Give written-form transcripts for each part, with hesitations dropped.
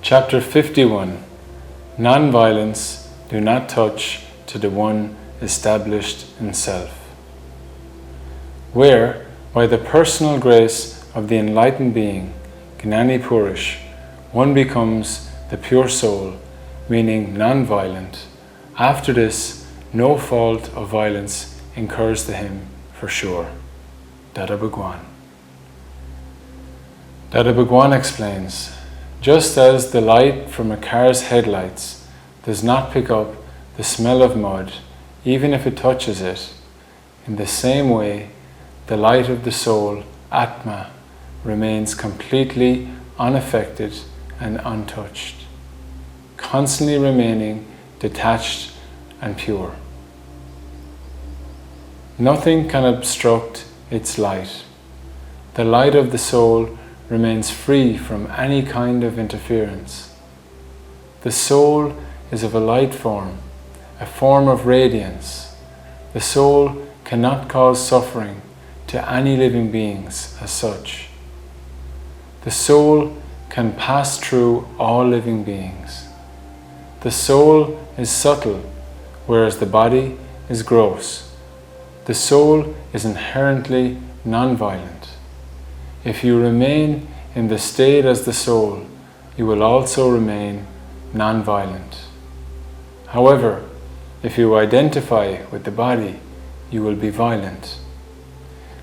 Chapter 51. Non-violence, do not touch to the one established in self. Where, by the personal grace of the enlightened being, Gnani Purush, one becomes the pure soul, meaning non-violent, after this, no fault of violence incurs to him for sure. Dada Bhagwan. Dada Bhagwan explains, just as the light from a car's headlights does not pick up the smell of mud, even if it touches it, in the same way, the light of the soul, Atma, remains completely unaffected and untouched, constantly remaining detached and pure. Nothing can obstruct its light. The light of the soul remains free from any kind of interference. The soul is of a light form, a form of radiance. The soul cannot cause suffering to any living beings as such. The soul can pass through all living beings. The soul is subtle, whereas the body is gross. The soul is inherently non-violent. If you remain in the state as the soul, you will also remain non-violent. However, if you identify with the body, you will be violent.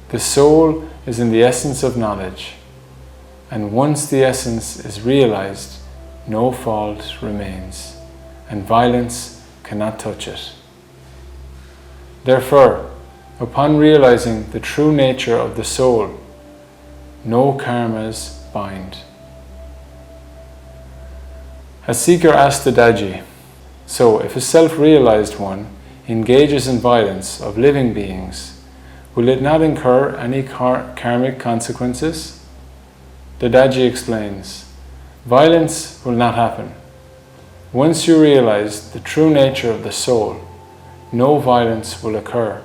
The soul is in the essence of knowledge, and once the essence is realized, no fault remains, and violence cannot touch it. Therefore, upon realizing the true nature of the soul, no karmas bind. A seeker asked Dadaji, so if a self-realized one engages in violence of living beings, will it not incur any karmic consequences? Dadaji explains, violence will not happen. Once you realize the true nature of the soul, no violence will occur.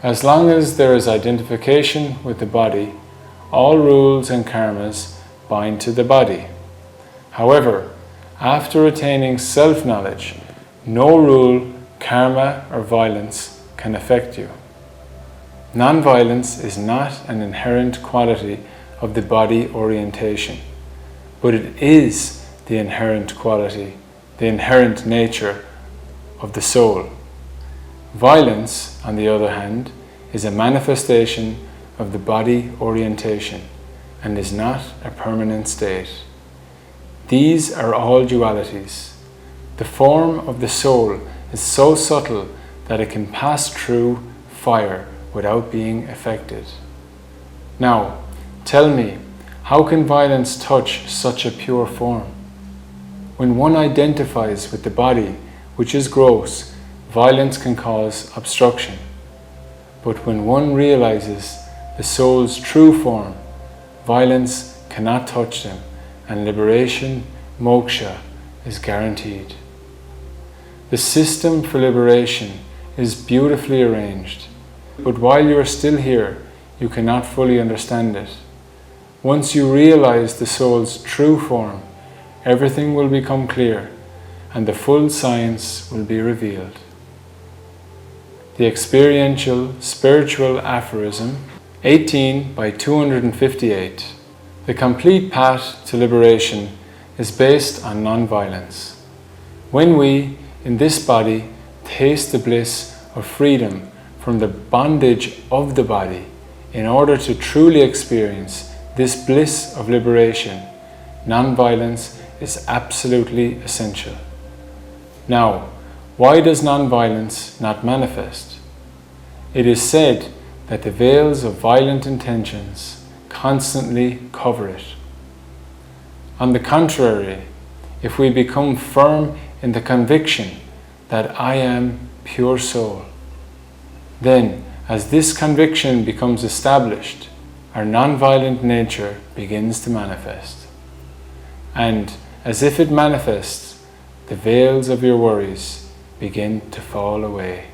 As long as there is identification with the body, all rules and karmas bind to the body. However, after attaining self-knowledge, no rule, karma or violence can affect you. Non-violence is not an inherent quality of the body orientation, but it is the inherent quality, the inherent nature of the soul. Violence, on the other hand, is a manifestation of the body orientation and is not a permanent state. These are all dualities. The form of the soul is so subtle that it can pass through fire without being affected. Now, tell me, how can violence touch such a pure form? When one identifies with the body, which is gross, violence can cause obstruction. But when one realizes the soul's true form, violence cannot touch them, and liberation, moksha, is guaranteed. The system for liberation is beautifully arranged, but while you are still here, you cannot fully understand it. Once you realize the soul's true form, everything will become clear, and the full science will be revealed. The experiential spiritual aphorism 18 by 258. The complete path to liberation is based on non-violence. When we, in this body, taste the bliss of freedom from the bondage of the body, in order to truly experience this bliss of liberation, non-violence is absolutely essential. Now, why does non-violence not manifest? It is said that the veils of violent intentions constantly cover it. On the contrary, if we become firm in the conviction that I am pure soul, then as this conviction becomes established, our non-violent nature begins to manifest. And as if it manifests, the veils of your worries begin to fall away.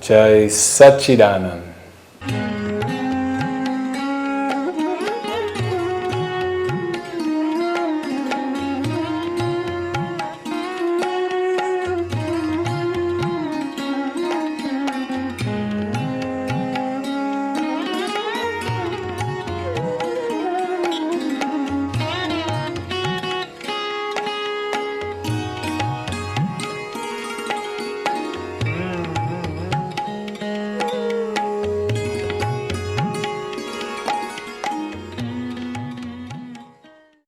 Jai Satchidanand.